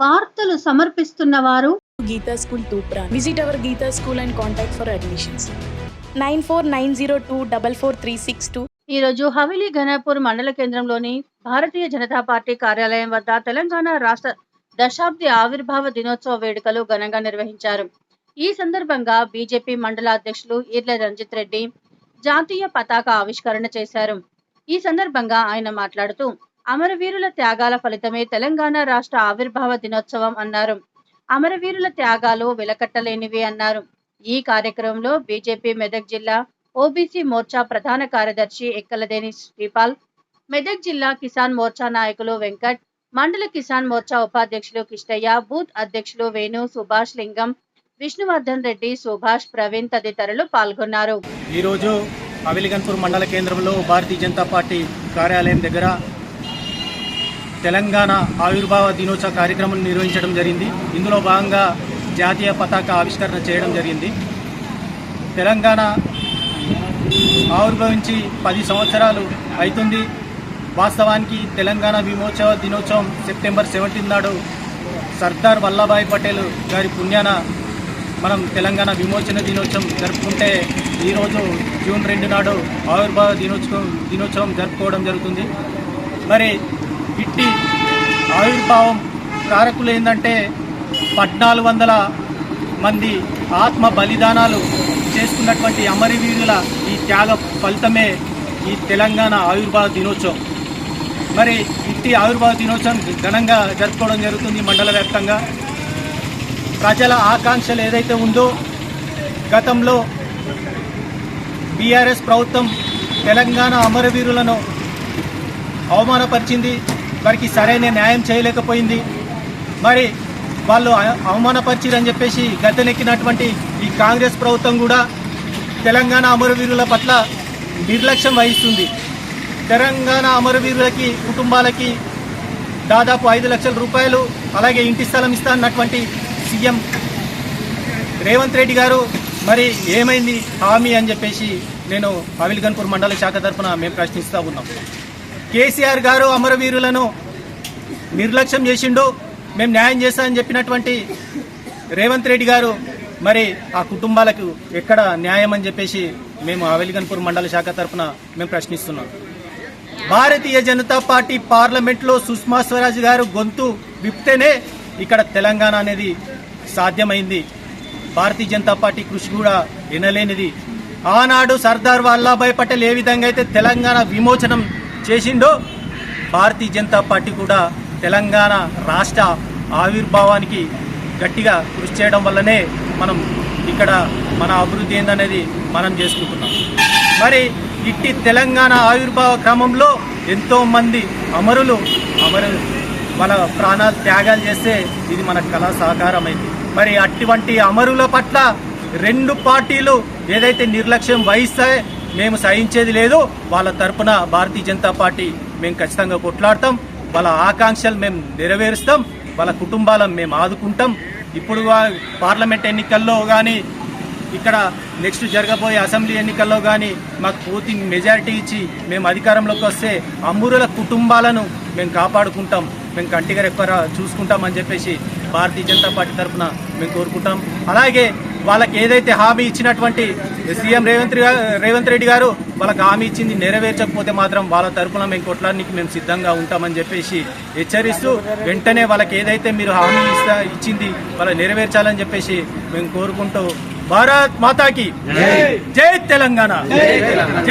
వార్తలు సమర్పిస్తున్న వారు Geeta School Tupra. Visit our Geeta School and contact for admissions. 9490244362. ఈరోజు హవేలీ ఘనపూర్ మండల కేంద్రంలోని భారతీయ జనతా పార్టీ కార్యాలయం వద్ద తెలంగాణ రాష్ట్ర దశాబ్ది ఆవిర్భావ దినోత్సవ వేడుకలు ఘనంగా నిర్వహించారు. ఈ సందర్భంగా బీజేపీ మండల అధ్యక్షులు ఈర్ల రంజిత్ రెడ్డి జాతీయ పతాక ఆవిష్కరణ చేశారు. ఈ సందర్భంగా ఆయన మాట్లాడుతూ అమరవీరుల త్యాగాల ఫలితమే తెలంగాణ రాష్ట్ర ఆవిర్భావ దినోత్సవం అన్నారు. అమరవీరుల త్యాగాలు వెలకట్టలేనివి అన్నారు. ఈ కార్యక్రమంలో బీజేపీ మెదక్ జిల్లా ఓబీసీ మోర్చా ప్రధాన కార్యదర్శి ఎక్కలదేని శ్రీపాల్, మెదక్ జిల్లా కిసాన్ మోర్చా నాయకులు వెంకట్, మండల కిసాన్ మోర్చా ఉపాధ్యక్షులు కిష్టయ్య, బూత్ అధ్యక్షులు వేణు, సుభాష్ లింగం, విష్ణువర్ధన్ రెడ్డి, సుభాష్, ప్రవీణ్ తదితరులు పాల్గొన్నారు. ఈరోజు హవేలీ ఘనపూర్ మండల కేంద్రంలో భారతీయ జనతా పార్టీ కార్యాలయం దగ్గర తెలంగాణ ఆవిర్భావ దినోత్సవ కార్యక్రమం నిర్వహించడం జరిగింది. ఇందులో భాగంగా జాతీయ పతాక ఆవిష్కరణ చేయడం జరిగింది. తెలంగాణ ఆవిర్భవించి 10 సంవత్సరాలు అవుతుంది. వాస్తవానికి తెలంగాణ విమోచన దినోత్సవం సెప్టెంబర్ 17 నాడు సర్దార్ వల్లభాయ్ పటేల్ గారి పుణ్యాన మనం తెలంగాణ విమోచన దినోత్సవం జరుపుకుంటే ఈరోజు జూన్ 2 నాడు ఆవిర్భావ దినోత్సవం జరుపుకోవడం జరుగుతుంది. మరి ఇట్టి ఆవిర్భావం కారకులు ఏంటంటే 1400 మంది ఆత్మ బలిదానాలు చేసుకున్నటువంటి అమరవీరుల ఈ త్యాగ ఫలితమే ఈ తెలంగాణ ఆవిర్భావ దినోత్సవం. మరి ఇట్టి ఆవిర్భావ దినోత్సవం ఘనంగా జరుపుకోవడం జరుగుతుంది. మండల వ్యాప్తంగా ప్రజల ఆకాంక్షలు ఏదైతే ఉందో, గతంలో బీఆర్ఎస్ ప్రభుత్వం తెలంగాణ అమరవీరులను అవమానపరిచింది. వారికి సరైన న్యాయం చేయలేకపోయింది. మరి వాళ్ళు అవమానపరిచిరని చెప్పేసి గద్దెనెక్కినటువంటి ఈ కాంగ్రెస్ ప్రభుత్వం కూడా తెలంగాణ అమరవీరుల పట్ల నిర్లక్ష్యం వహిస్తుంది. తెలంగాణ అమరవీరులకి కుటుంబాలకి దాదాపు 5 లక్షల రూపాయలు అలాగే ఇంటి స్థలం ఇస్తా అన్నటువంటి సీఎం రేవంత్ రెడ్డి గారు మరి ఏమైంది హామీ అని చెప్పేసి నేను హవేలీ ఘనపూర్ మండల శాఖ తరఫున మేము ప్రశ్నిస్తూ ఉన్నాం. కేసీఆర్ గారు అమరవీరులను నిర్లక్ష్యం చేసిండు, మేము న్యాయం చేస్తామని చెప్పినటువంటి రేవంత్ రెడ్డి గారు మరి ఆ కుటుంబాలకు ఎక్కడ న్యాయం అని చెప్పేసి మేము హవేలీ ఘనపూర్ మండల శాఖ తరఫున మేము ప్రశ్నిస్తున్నాం. భారతీయ జనతా పార్టీ పార్లమెంట్లో సుష్మా స్వరాజ్ గారు గొంతు విప్తేనే ఇక్కడ తెలంగాణ అనేది సాధ్యమైంది. భారతీయ జనతా పార్టీ కృషి కూడా వినలేనిది. ఆనాడు సర్దార్ వల్లభాయ్ పటేల్ ఏ విధంగా అయితే తెలంగాణ విమోచనం చేసిండో భారతీయ జనతా పార్టీ కూడా తెలంగాణ రాష్ట్ర ఆవిర్భావానికి గట్టిగా కృషి చేయడం వల్లనే మనం ఇక్కడ మన అభివృద్ధి ఏందనేది మనం చేసుకుంటున్నాం. మరి ఇట్టి తెలంగాణ ఆవిర్భావ క్రమంలో ఎంతోమంది అమరులు వాళ్ళ ప్రాణాలు త్యాగాలు చేస్తే ఇది మన కళా సహకారమైంది. మరి అటువంటి అమరుల పట్ల 2 పార్టీలు ఏదైతే నిర్లక్ష్యం వహిస్తాయో మేము సహించేది లేదు. వాళ్ళ తరపున భారతీయ జనతా పార్టీ మేము ఖచ్చితంగా కొట్లాడతాం. వాళ్ళ ఆకాంక్షలు మేము నెరవేరుస్తాం. వాళ్ళ కుటుంబాలను మేము ఆదుకుంటాం. ఇప్పుడు పార్లమెంట్ ఎన్నికల్లో కానీ ఇక్కడ నెక్స్ట్ జరగబోయే అసెంబ్లీ ఎన్నికల్లో కానీ మాకు పూర్తి మెజారిటీ ఇచ్చి మేము అధికారంలోకి వస్తే అమరుల కుటుంబాలను మేము కాపాడుకుంటాం, మేము కంటిగా రెప్ప చూసుకుంటామని చెప్పేసి భారతీయ జనతా పార్టీ తరఫున మేము కోరుకుంటాం. అలాగే వాళ్ళకి ఏదైతే హామీ ఇచ్చినటువంటి సీఎం రేవంత్ రెడ్డి గారు వాళ్ళకి హామీ ఇచ్చింది నెరవేర్చకపోతే మాత్రం వాళ్ళ తరఫున మేము కొట్లాడడానికి మేము సిద్ధంగా ఉంటామని చెప్పేసి హెచ్చరిస్తూ వెంటనే వాళ్ళకి ఏదైతే మీరు హామీ ఇచ్చింది వాళ్ళ నెరవేర్చాలని చెప్పేసి మేము కోరుకుంటూ భారత్ మాతాకి జై తెలంగాణ.